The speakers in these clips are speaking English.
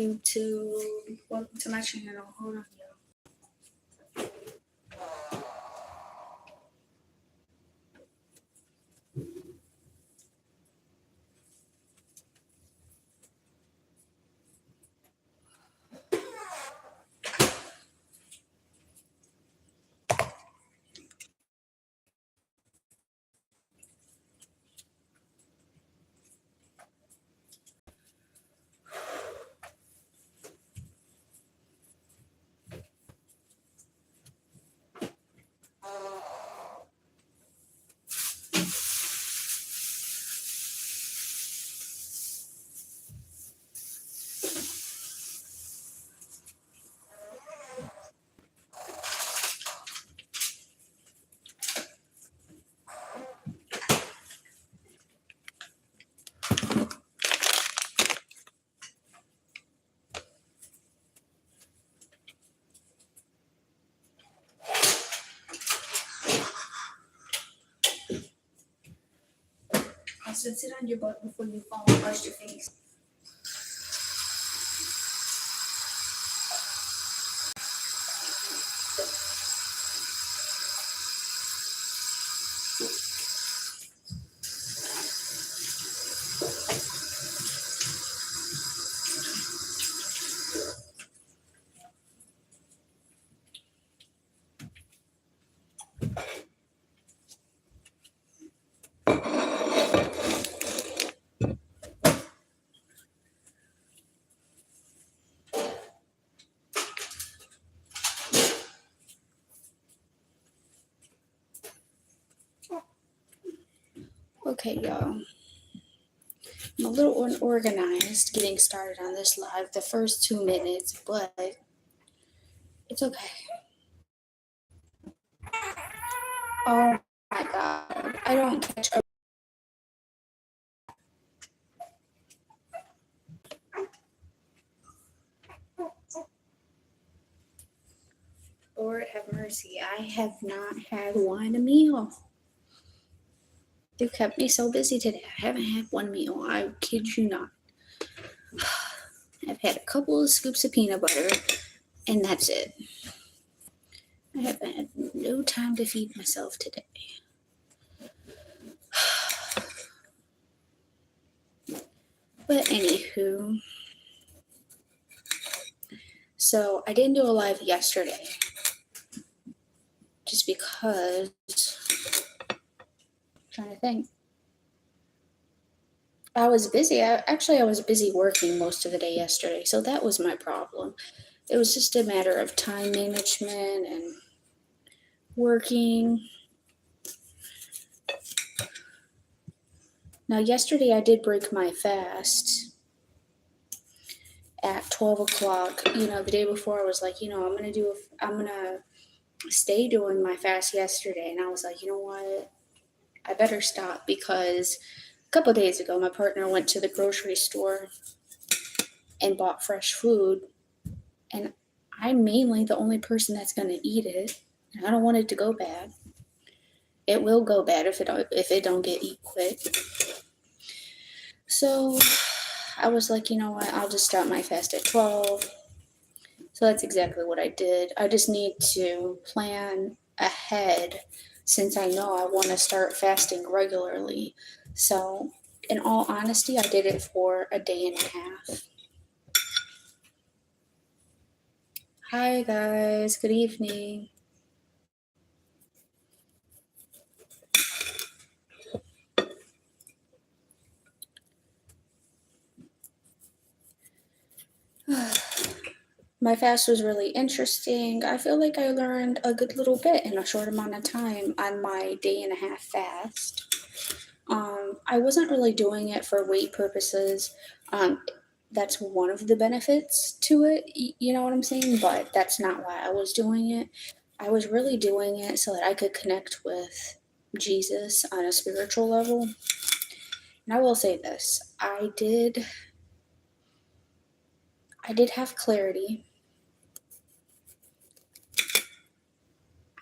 YouTube. Welcome to my channel. Hold on, y'all. I said sit on your butt before you fall and brush your face. Okay, y'all. I'm a little unorganized getting started on this live the first 2 minutes, but it's okay. Oh my god. I don't catch a Lord have mercy. I have not had one meal. You kept me so busy today. I haven't had one meal. I kid you not. I've had a couple of scoops of peanut butter, and that's it. I have had no time to feed myself today. But anywho, so I didn't do a live yesterday just because I'm trying to think. I was busy. I was busy working most of the day yesterday, so that was my problem. It was just a matter of time management and working. Now, yesterday I did break my fast at 12 o'clock. The day before I was like, I'm going to stay doing my fast yesterday. And I was like, you know what? I better stop because a couple days ago, my partner went to the grocery store and bought fresh food. And I'm mainly the only person that's going to eat it. And I don't want it to go bad. It will go bad if it don't get eat quick. So I was like, you know what? I'll just stop my fast at 12. So that's exactly what I did. I just need to plan ahead since I know I want to start fasting regularly. So in all honesty, I did it for a day and a half. Hi guys, good evening. My fast was really interesting. I feel like I learned a good little bit in a short amount of time on my day and a half fast. I wasn't really doing it for weight purposes. That's one of the benefits to it, you know what I'm saying? But that's not why I was doing it. I was really doing it so that I could connect with Jesus on a spiritual level. And I will say this, I did have clarity.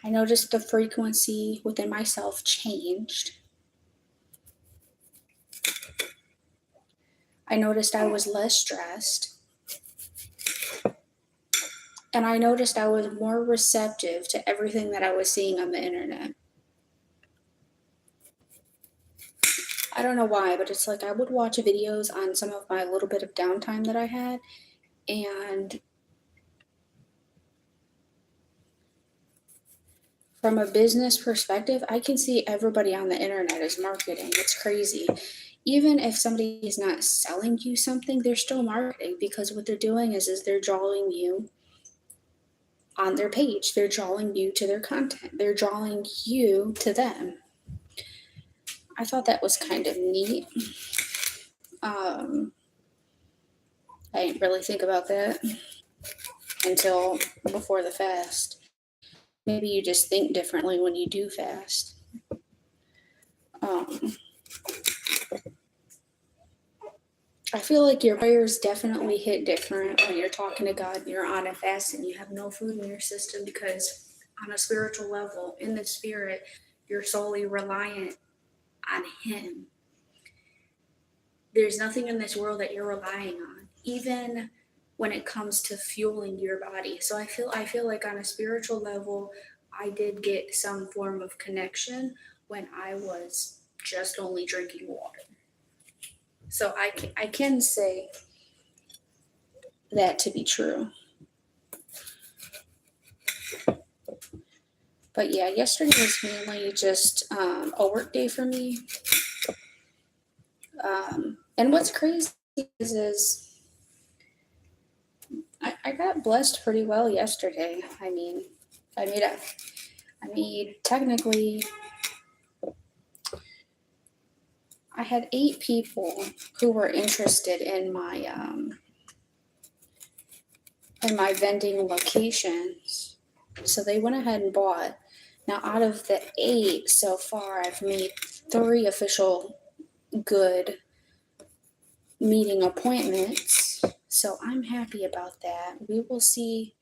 I noticed the frequency within myself changed. I noticed I was less stressed. And I noticed I was more receptive to everything that I was seeing on the internet. I don't know why, but it's like I would watch videos on some of my little bit of downtime that I had, and from a business perspective, I can see everybody on the internet is marketing. It's crazy. Even if somebody is not selling you something, they're still marketing because what they're doing is they're drawing you on their page. They're drawing you to their content. They're drawing you to them. I thought that was kind of neat. I didn't really think about that until before the fast. Maybe you just think differently when you do fast. Um, I feel like your prayers definitely hit different when you're talking to God and you're on a fast and you have no food in your system because, on a spiritual level, in the spirit, you're solely reliant on Him. There's nothing in this world that you're relying on, even when it comes to fueling your body. So I feel like on a spiritual level, I did get some form of connection when I was just only drinking water. So I can say that to be true. But yeah, yesterday was mainly just a work day for me. And what's crazy is I got blessed pretty well yesterday. I mean, I made technically, I had 8 people who were interested in my vending locations. So they went ahead and bought. Now, out of the 8 so far, I've made 3 official good meeting appointments. So I'm happy about that. We will see,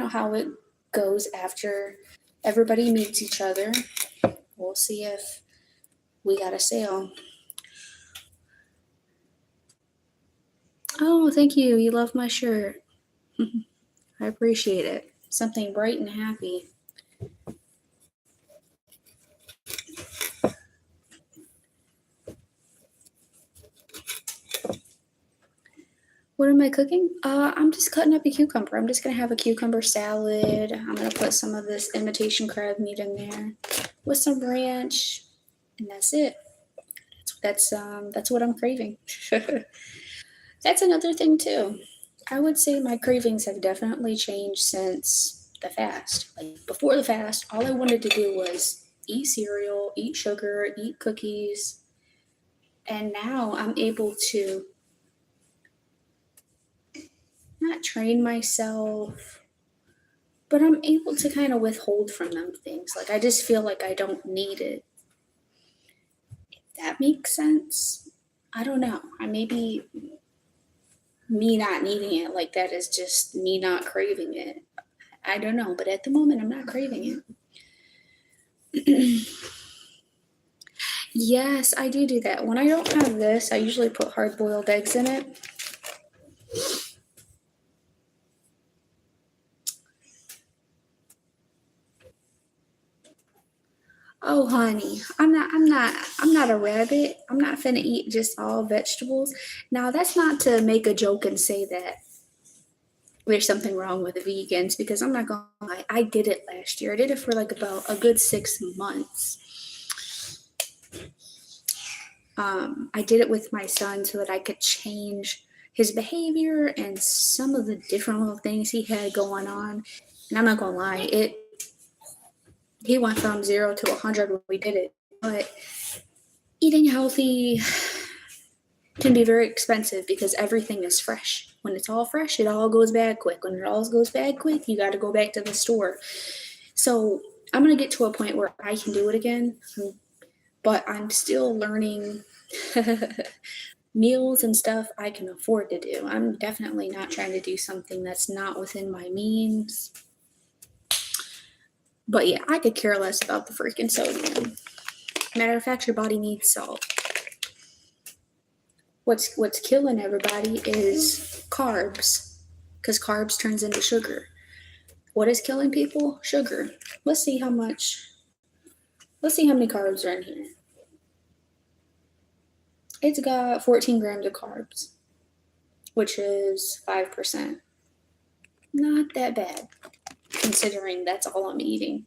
how it goes after everybody meets each other. We'll see if we got a sale. Oh, thank you. You love my shirt. I appreciate it. Something bright and happy. What am I cooking? I'm just cutting up a cucumber. I'm just gonna have a cucumber salad. I'm gonna put some of this imitation crab meat in there with some ranch, and that's it. That's what I'm craving. That's another thing too. I would say my cravings have definitely changed since the fast. Like before the fast, all I wanted to do was eat cereal, eat sugar, eat cookies, and now I'm able to not train myself, but I'm able to kind of withhold from them things. Like I just feel like I don't need it. If that makes sense. I don't know. I maybe me not needing it like that is just me not craving it. I don't know, but at the moment I'm not craving it. Yes, I do that. When I don't have this, I usually put hard boiled eggs in it. Oh, honey, I'm not a rabbit. I'm not finna eat just all vegetables. Now, that's not to make a joke and say that there's something wrong with the vegans because I'm not gonna lie. I did it last year. I did it for like about a good 6 months. I did it with my son so that I could change his behavior and some of the different little things he had going on. And I'm not gonna lie, he went from 0 to 100 when we did it. But eating healthy can be very expensive because everything is fresh. When it's all fresh, it all goes bad quick. When it all goes bad quick, you got to go back to the store. So I'm going to get to a point where I can do it again, but I'm still learning meals and stuff I can afford to do. I'm definitely not trying to do something that's not within my means. But yeah, I could care less about the freaking sodium. Matter of fact, your body needs salt. What's killing everybody is carbs, because carbs turns into sugar. What is killing people? Sugar. Let's see how much. Let's see how many carbs are in here. It's got 14 grams of carbs, which is 5%. Not that bad, considering that's all I'm eating.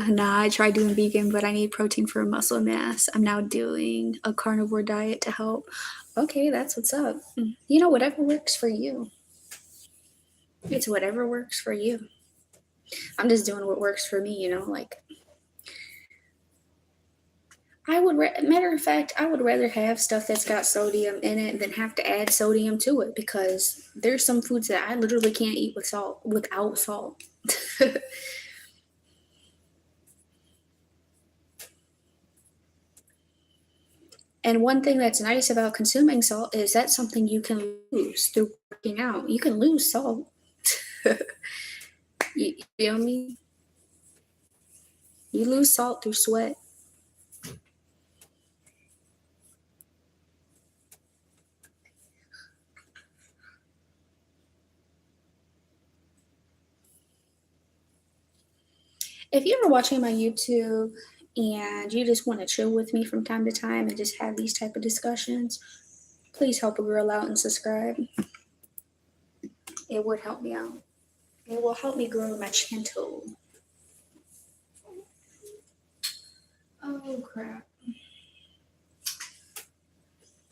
Nah, I tried doing vegan, but I need protein for muscle mass. I'm now doing a carnivore diet to help. Okay, that's what's up. Whatever works for you. It's whatever works for you. I'm just doing what works for me, like matter of fact, I would rather have stuff that's got sodium in it than have to add sodium to it because there's some foods that I literally can't eat without salt. And one thing that's nice about consuming salt is that's something you can lose through working out. You can lose salt. You feel me? You lose salt through sweat. If you're ever watching my YouTube and you just want to chill with me from time to time and just have these type of discussions, please help a girl out and subscribe. It would help me out. It will help me grow my channel. Oh crap.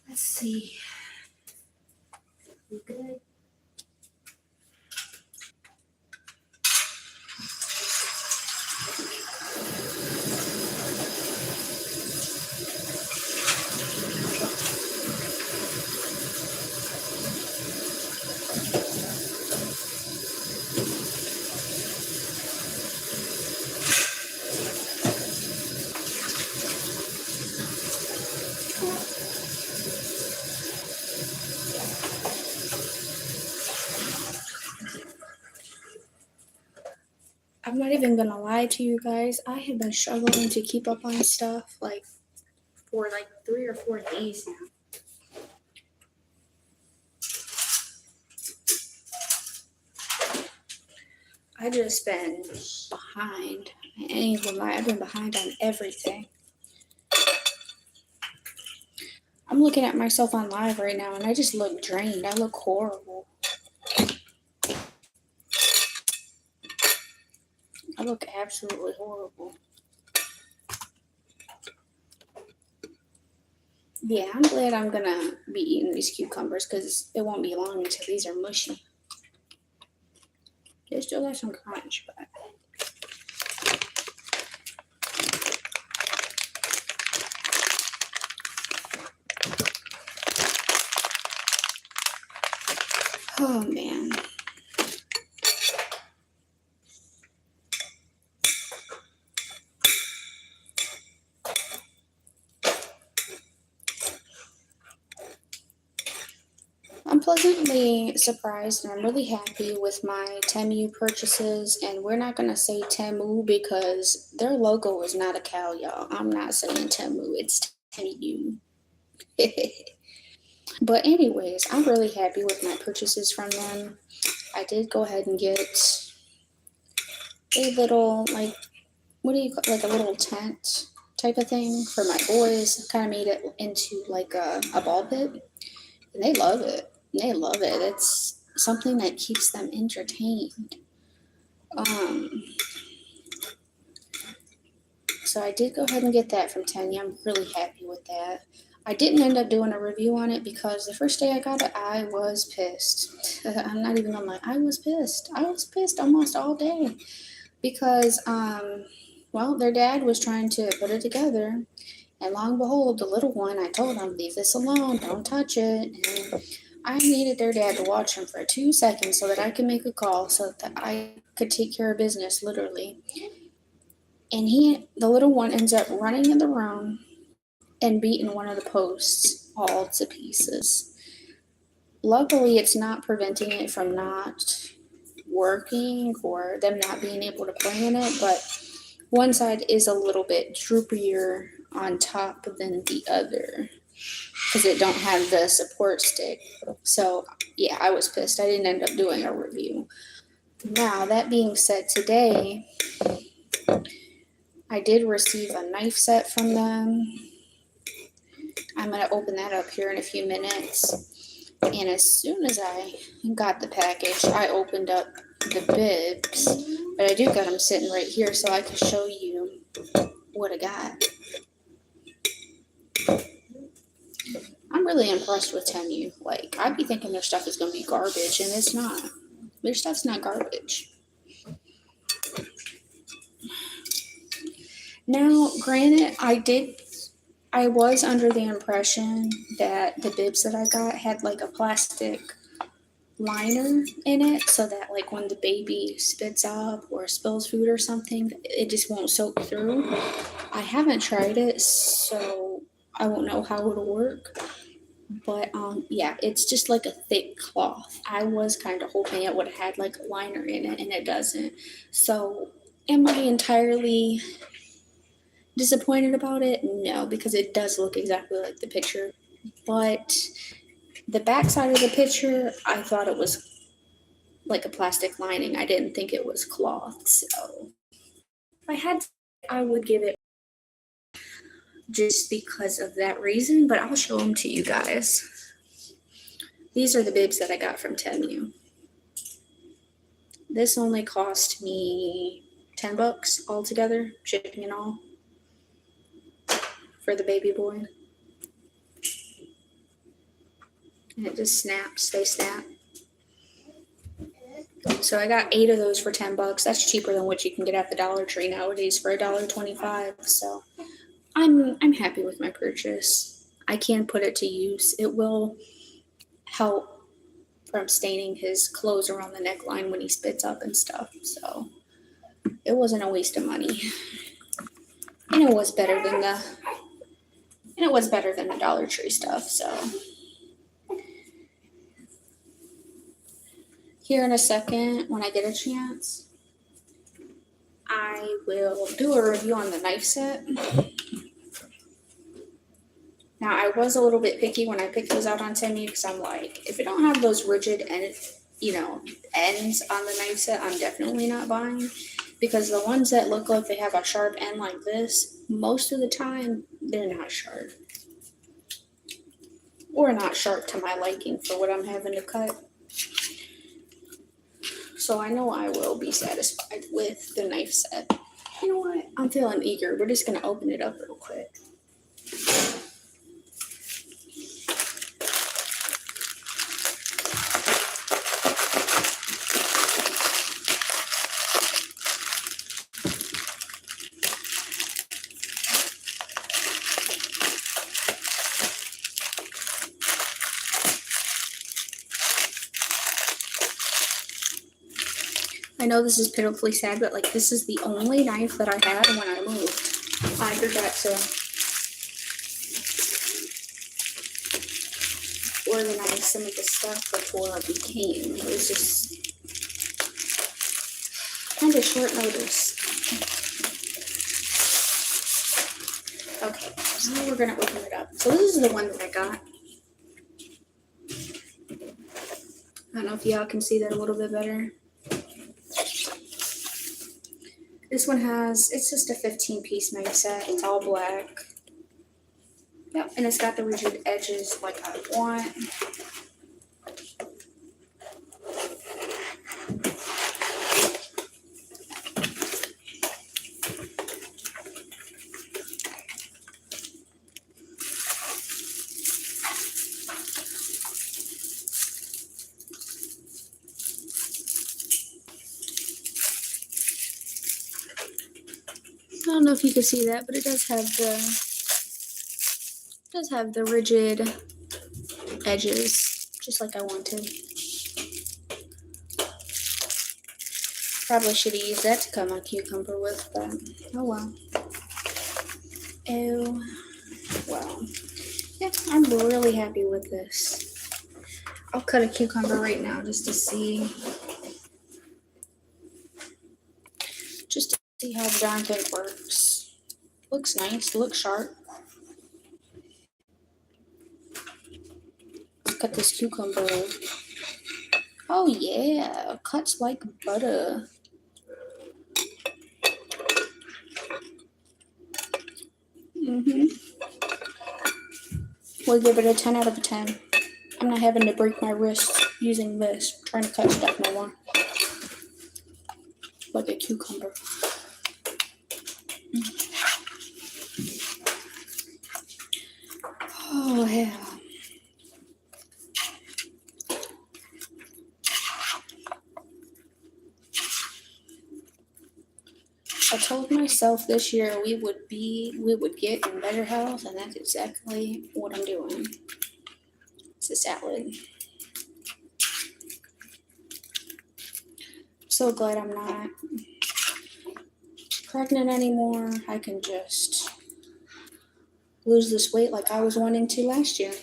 Let's see. We good? I'm not even gonna lie to you guys. I have been struggling to keep up on stuff for 3 or 4 days now. I just been behind. I ain't even lie. I've been behind on everything. I'm looking at myself on live right now and I just look drained. I look horrible. I look absolutely horrible. Yeah, I'm glad I'm gonna be eating these cucumbers because it won't be long until these are mushy. They still got some crunch, but oh man. I'm pleasantly surprised and I'm really happy with my Temu purchases. And we're not going to say Temu because their logo is not a cow, y'all. I'm not saying Temu, it's Temu. But, anyways, I'm really happy with my purchases from them. I did go ahead and get a little, what do you call like a little tent type of thing for my boys. Kind of made it into like a ball pit. And they love it. They love it. It's something that keeps them entertained. So I did go ahead and get that from Tanya. I'm really happy with that. I didn't end up doing a review on it because the first day I got it, I was pissed. I'm not even gonna lie. I was pissed. I was pissed almost all day because, their dad was trying to put it together. And long and behold, the little one, I told him, leave this alone, don't touch it. And I needed their dad to watch him for 2 seconds so that I could make a call so that I could take care of business, literally. And the little one ends up running in the room and beating one of the posts all to pieces. Luckily, it's not preventing it from not working or them not being able to play in it, but one side is a little bit droopier on top than the other. because it don't have the support stick. So yeah, I was pissed. I didn't end up doing a review. Now, that being said, today I did receive a knife set from them. I'm going to open that up here in a few minutes. And as soon as I got the package, I opened up the bibs. But I do got them sitting right here so I can show you what I got. I'm really impressed with Temu. Like, I'd be thinking their stuff is going to be garbage, and it's not. Their stuff's not garbage. Now, granted, I was under the impression that the bibs that I got had like a plastic liner in it so that like when the baby spits up or spills food or something, it just won't soak through. I haven't tried it, so I won't know how it'll work. But yeah, it's just like a thick cloth. I was kind of hoping it would have had like a liner in it, and it doesn't. So am I entirely disappointed about it? No, because it does look exactly like the picture. But the back side of the picture, I thought it was like a plastic lining. I didn't think it was cloth. So if I had to, I would give it just because of that reason, but I'll show them to you guys. These are the bibs that I got from Temu. This only cost me $10 altogether, shipping and all, for the baby boy. And it just snaps, they snap. So I got 8 of those for $10. That's cheaper than what you can get at the Dollar Tree nowadays for $1.25. So I'm happy with my purchase. I can put it to use. It will help from staining his clothes around the neckline when he spits up and stuff. So it wasn't a waste of money. And it was better than the Dollar Tree stuff. So here in a second, when I get a chance, I will do a review on the knife set. Now, I was a little bit picky when I picked those out on Temu because I'm like, if it don't have those rigid ends on the knife set, I'm definitely not buying. Because the ones that look like they have a sharp end like this, most of the time, they're not sharp. Or not sharp to my liking for what I'm having to cut. So I know I will be satisfied with the knife set. You know what? I'm feeling eager. We're just going to open it up real quick. I know this is pitifully sad, but like this is the only knife that I had when I moved. I forgot to organize some of the stuff before it became. It was just kind of short notice. Okay, now we're gonna open it up. So this is the one that I got. I don't know if y'all can see that a little bit better. This one it's just a 15-piece knife set. It's all black. Yep, and it's got the rigid edges like I want. I don't know if you can see that, but it does have the rigid edges, just like I wanted. Probably should have used that to cut my cucumber with, but oh well. Oh well. Yeah, I'm really happy with this. I'll cut a cucumber right now just to see how the darn thing works. Looks nice, looks sharp. cut this cucumber. Oh yeah, cuts like butter. We'll give it a 10 out of a 10. I'm not having to break my wrist using this, trying to cut stuff no more. Like a cucumber. Oh yeah. I told myself this year we would get in better health, and that's exactly what I'm doing. It's a salad. So glad I'm not pregnant anymore. I can just lose this weight like I was wanting to last year.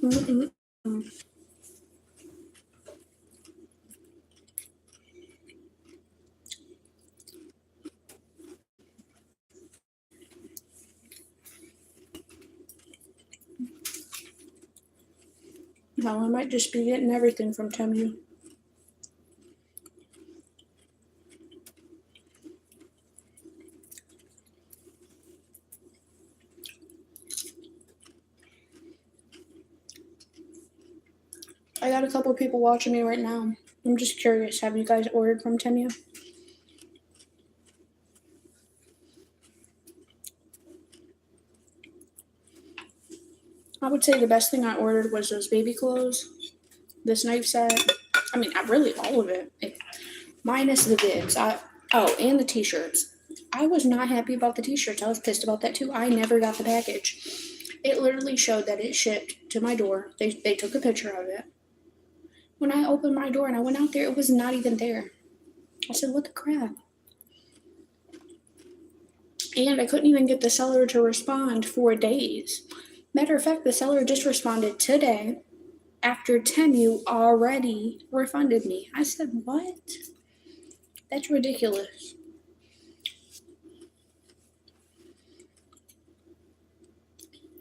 Mm-mm. No, I might just be getting everything from Temu. I got a couple people watching me right now. I'm just curious. Have you guys ordered from Temu? I would say the best thing I ordered was those baby clothes, this knife set. I mean, really all of it. Minus the bibs. And the t-shirts. I was not happy about the t-shirts. I was pissed about that too. I never got the package. It literally showed that it shipped to my door. They took a picture of it. When I opened my door and I went out there, it was not even there. I said, what the crap? And I couldn't even get the seller to respond for days. Matter of fact, the seller just responded today after Temu already refunded me. I said, what? That's ridiculous.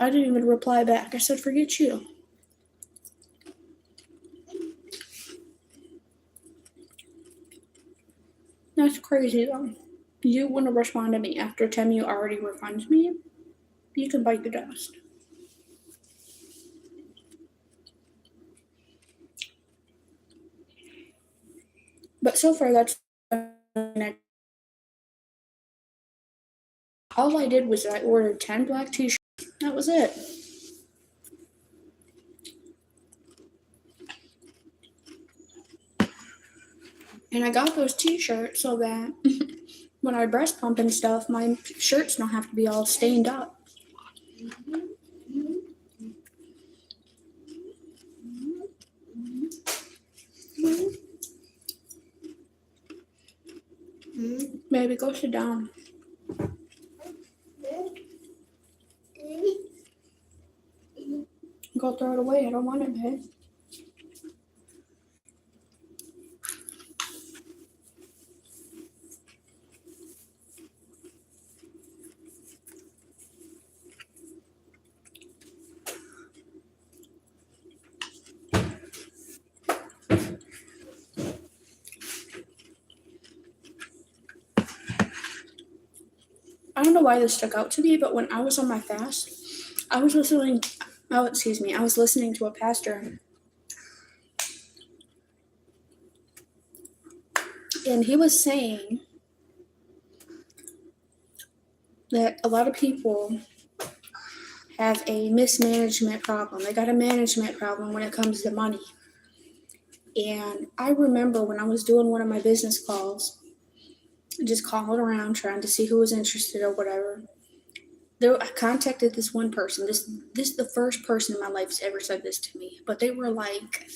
I didn't even reply back. I said, forget you. That's crazy though. You wouldn't respond to me after Temu already refunds me? You can bite the dust. But so far, that's all I did was I ordered 10 black t-shirts. That was it. And I got those t-shirts so that when I breast pump and stuff, my shirts don't have to be all stained up. Baby, go sit down. Go throw it away. I don't want it, babe. I don't know why this stuck out to me, but when I was on my fast, I was listening. I was listening to a pastor, and he was saying that a lot of people have a mismanagement problem. They got a management problem when it comes to money. And I remember when I was doing one of my business calls, just calling around trying to see who was interested or whatever. There, I contacted this one person. This is the first person in my life that's ever said this to me. But they were like,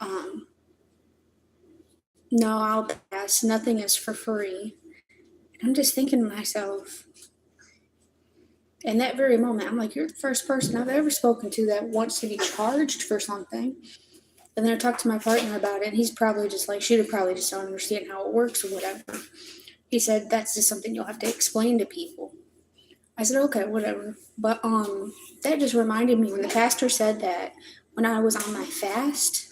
um, "No, I'll pass. Nothing is for free." And I'm just thinking to myself, in that very moment, I'm like, "You're the first person I've ever spoken to that wants to be charged for something." And then I talked to my partner about it, and he's probably just like, "She'd probably just don't understand how it works or whatever." He said, "That's just something you'll have to explain to people." I said, "Okay, whatever." But that just reminded me when the pastor said that when I was on my fast,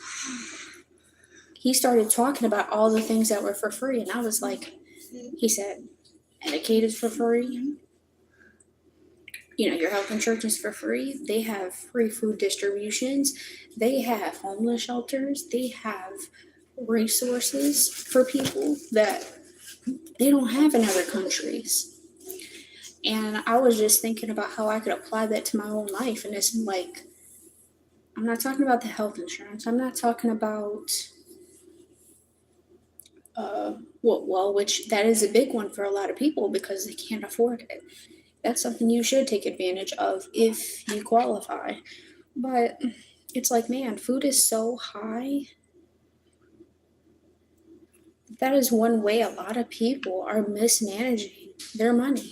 he started talking about all the things that were for free, and I was like, he said, Medicaid is for free. You know, your health insurance is for free. They have free food distributions. They have homeless shelters. They have resources for people that they don't have in other countries. And I was just thinking about how I could apply that to my own life. And it's like, I'm not talking about the health insurance. I'm not talking about, which that is a big one for a lot of people because they can't afford it. That's something you should take advantage of if you qualify. But it's like, man, food is so high. That is one way a lot of people are mismanaging their money.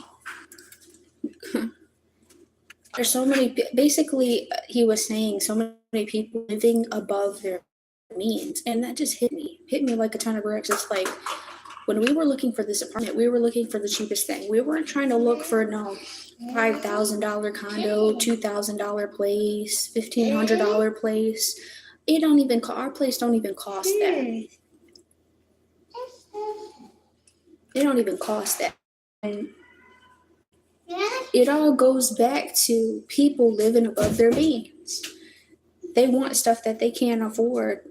There's so many, basically, he was saying so many people living above their means. And that just hit me like a ton of bricks. It's like, when we were looking for this apartment, we were looking for the cheapest thing. We weren't trying to look for no $5,000 condo, $2,000 place, $1,500 place. It don't even our place don't even cost that. It don't even cost that. And it all goes back to people living above their means. They want stuff that they can't afford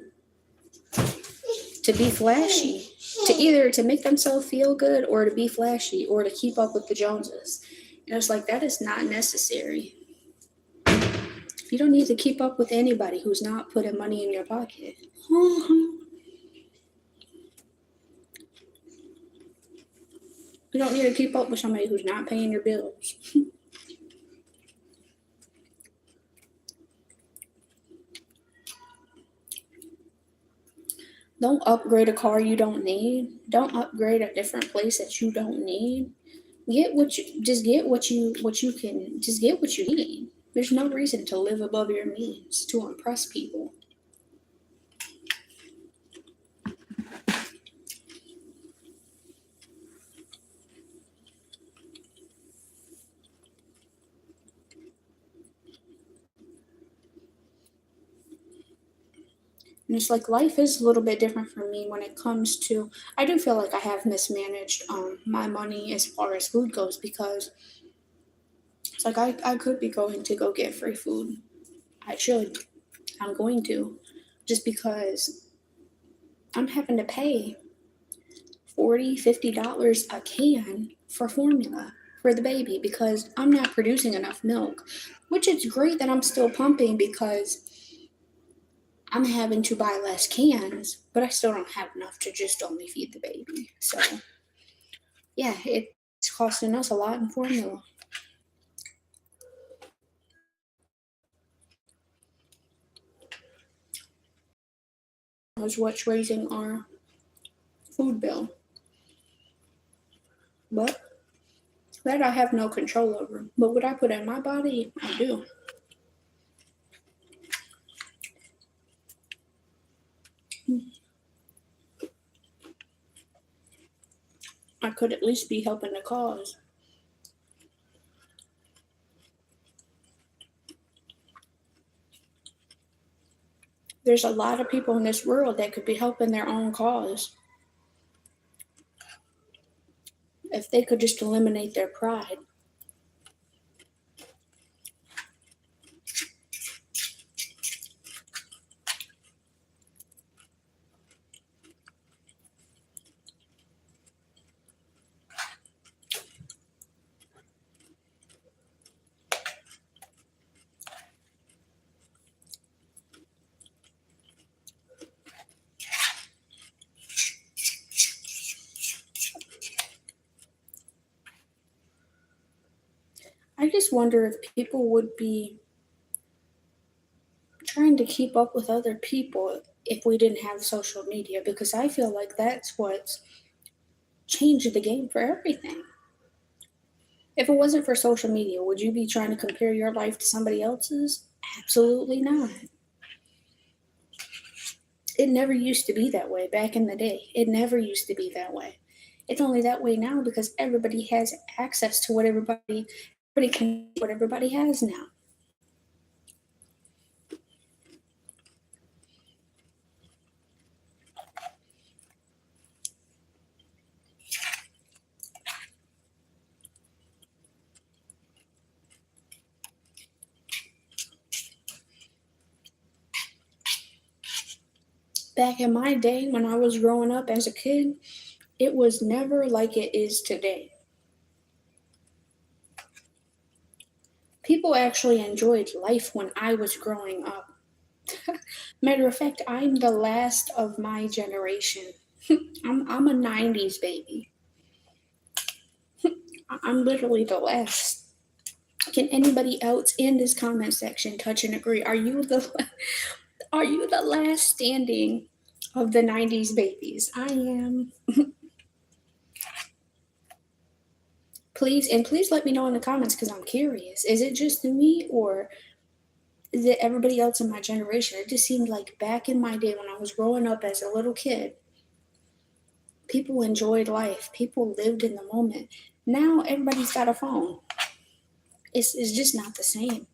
to be flashy, to either to make themselves feel good or to be flashy or to keep up with the Joneses. And it's like, that is not necessary. You don't need to keep up with anybody who's not putting money in your pocket. You don't need to keep up with somebody who's not paying your bills. Don't upgrade a car you don't need. Don't upgrade a different place that you don't need. Get what you get what you need. There's no reason to live above your means to impress people. And it's like life is a little bit different for me when it comes to. I do feel like I have mismanaged my money as far as food goes because it's like I could be going to go get free food. I should. I'm going to. Just because I'm having to pay $40, $50 a can for formula for the baby because I'm not producing enough milk. Which it's great that I'm still pumping because I'm having to buy less cans, but I still don't have enough to just only feed the baby. So, yeah, it's costing us a lot in formula. Is what's raising our food bill. But that I have no control over. But what I put in my body, I do. I could at least be helping the cause. There's a lot of people in this world that could be helping their own cause if they could just eliminate their pride. I just wonder if people would be trying to keep up with other people if we didn't have social media, because I feel like that's what's changed the game for everything. If it wasn't for social media, would you be trying to compare your life to somebody else's? Absolutely not. It never used to be that way back in the day. It never used to be that way. It's only that way now because everybody has access to what everybody can, what everybody has now. Back in my day when I was growing up as a kid, it was never like it is today. People actually enjoyed life when I was growing up. Matter of fact, I'm the last of my generation. I'm a 90s baby. I'm literally the last. Can anybody else in this comment section touch and agree? Are you the last standing of the 90s babies? I am. Please let me know in the comments because I'm curious. Is it just me or is it everybody else in my generation? It just seemed like back in my day when I was growing up as a little kid, people enjoyed life. People lived in the moment. Now everybody's got a phone. It's just not the same.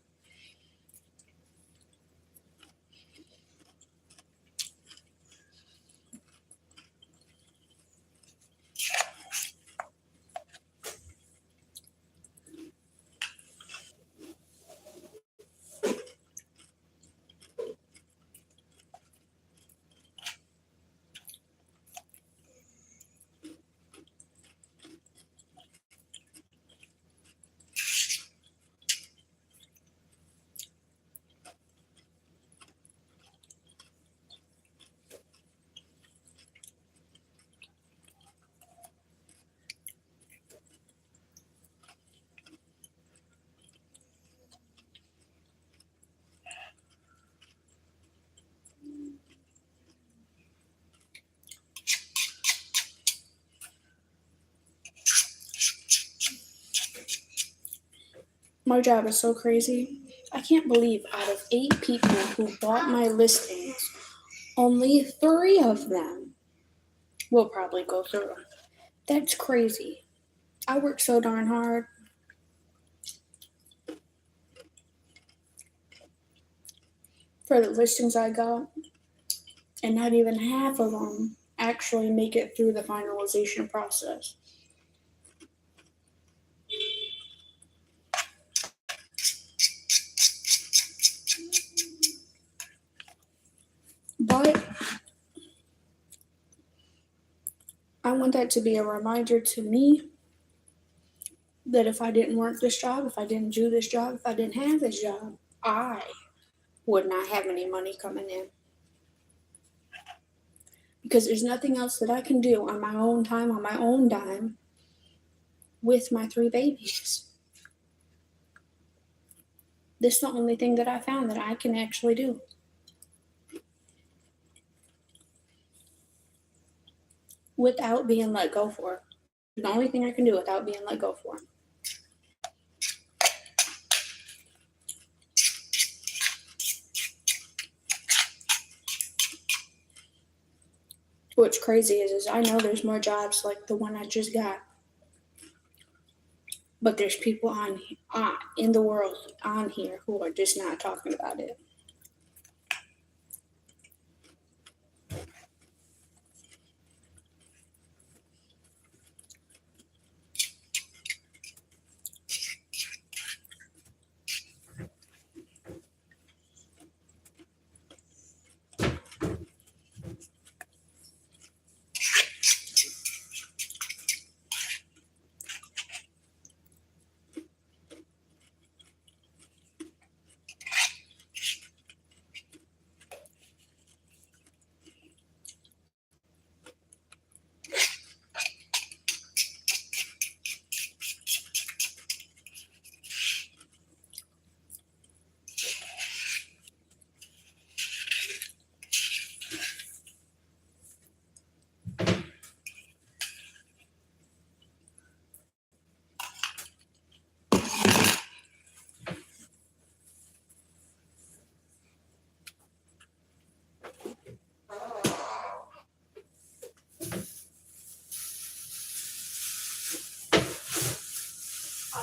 My job is so crazy. I can't believe out of 8 people who bought my listings, only 3 of them will probably go through. That's crazy. I work so darn hard for the listings I got, and not even half of them actually make it through the finalization process. But I want that to be a reminder to me that if I didn't work this job, if I didn't do this job, if I didn't have this job, I would not have any money coming in. Because there's nothing else that I can do on my own time, on my own dime, with my 3 babies. This is the only thing that I found that I can actually do without being let go for. The only thing I can do without being let go for. What's crazy is I know there's more jobs like the one I just got, but there's people in the world on here who are just not talking about it.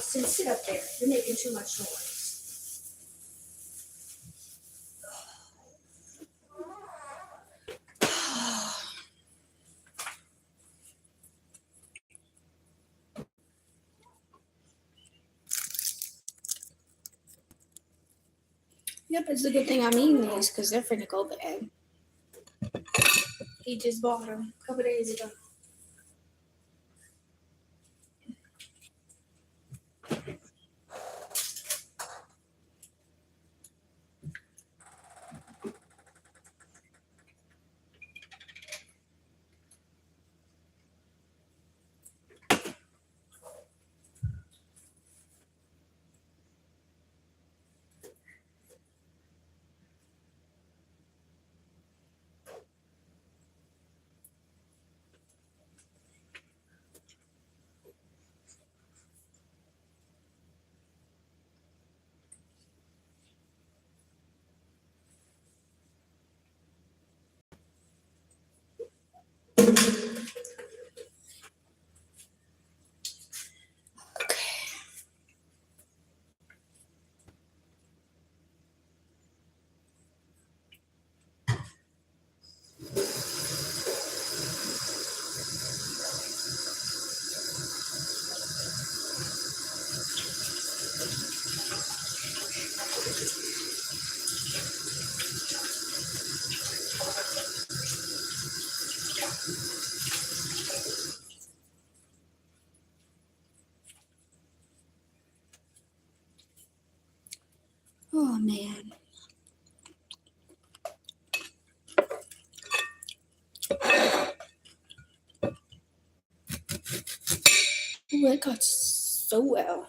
Austin, sit up there. You're making too much noise. Yep, it's a good thing I'm eating these because they're finna go bad. He just bought them a couple days ago. Oh man. Ooh, it got so well.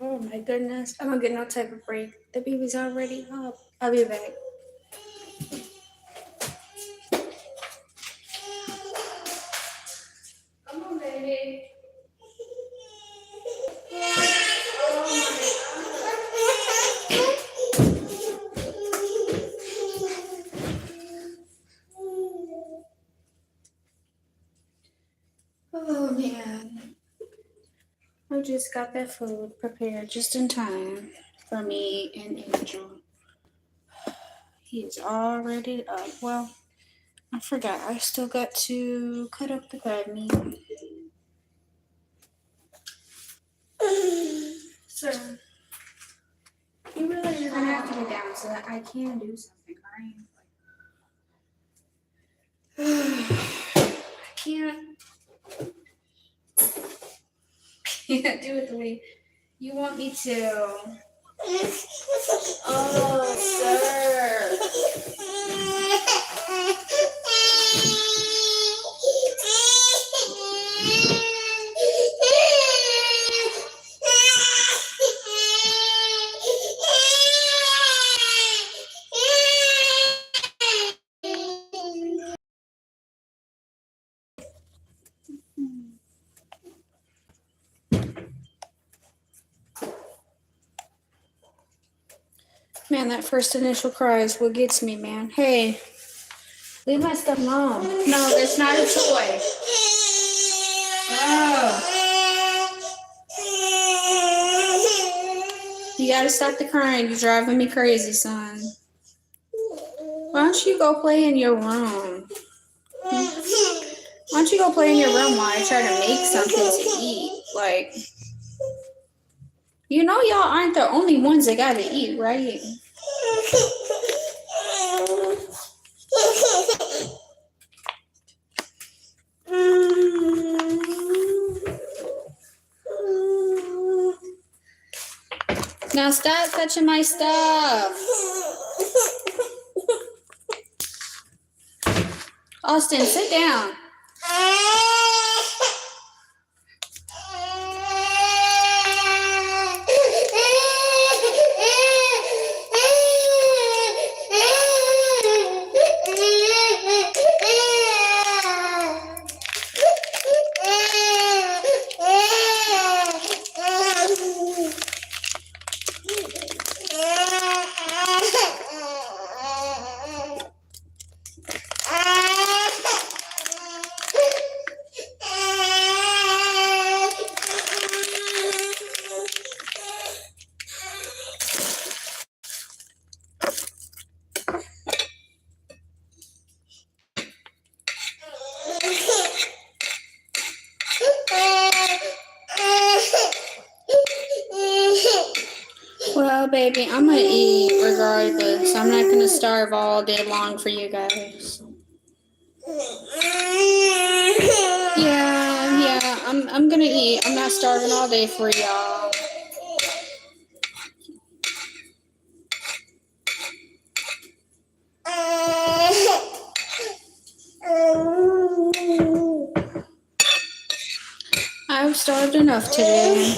Oh my goodness. I don't get no type of break. The baby's already up. I'll be back. Come on, baby. Oh man. I just got that food prepared just in time for me and Angel. He is already up. Well, I forgot. I still got to cut up the crab meat. So, you realize you're gonna have to get down so that I can do something, right? I can't can't do it the way you want me to. Oh, sir. Man, that first initial cry is what gets me, man. Hey, leave my stuff alone. No, that's not a toy. Oh. You gotta stop the crying. You're driving me crazy, son. Why don't you go play in your room? Why don't you go play in your room while I try to make something to eat? Like, you know y'all aren't the only ones that gotta eat, right? Now stop touching my stuff. Austin, sit down. Well, baby, I'm gonna eat regardless. I'm not gonna starve all day long for you guys. Yeah, I'm gonna eat. I'm not starving all day for y'all. I've starved enough today.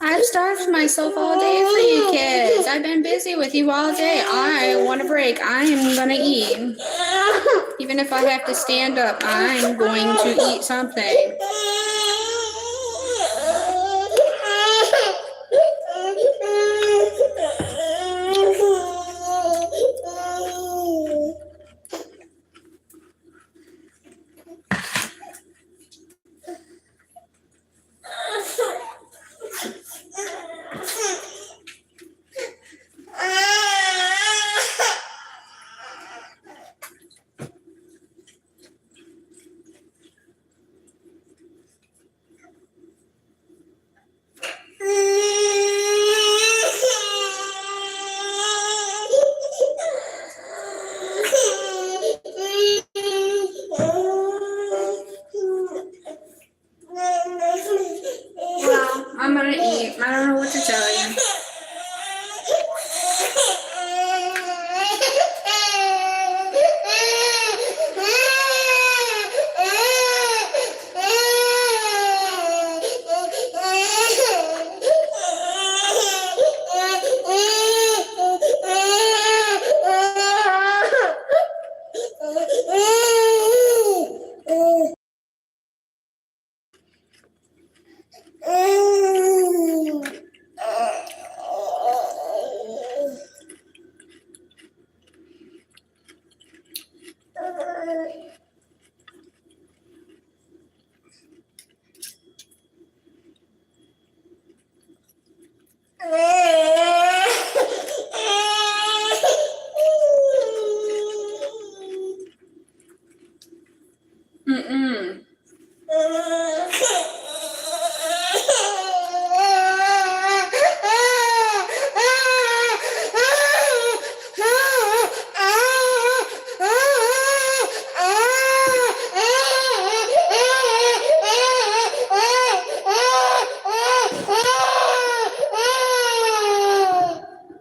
I've starved myself all day for you kids. I've been busy with you all day. I want a break. I am gonna eat. Even if I have to stand up, I'm going to eat something. I don't know what to tell you.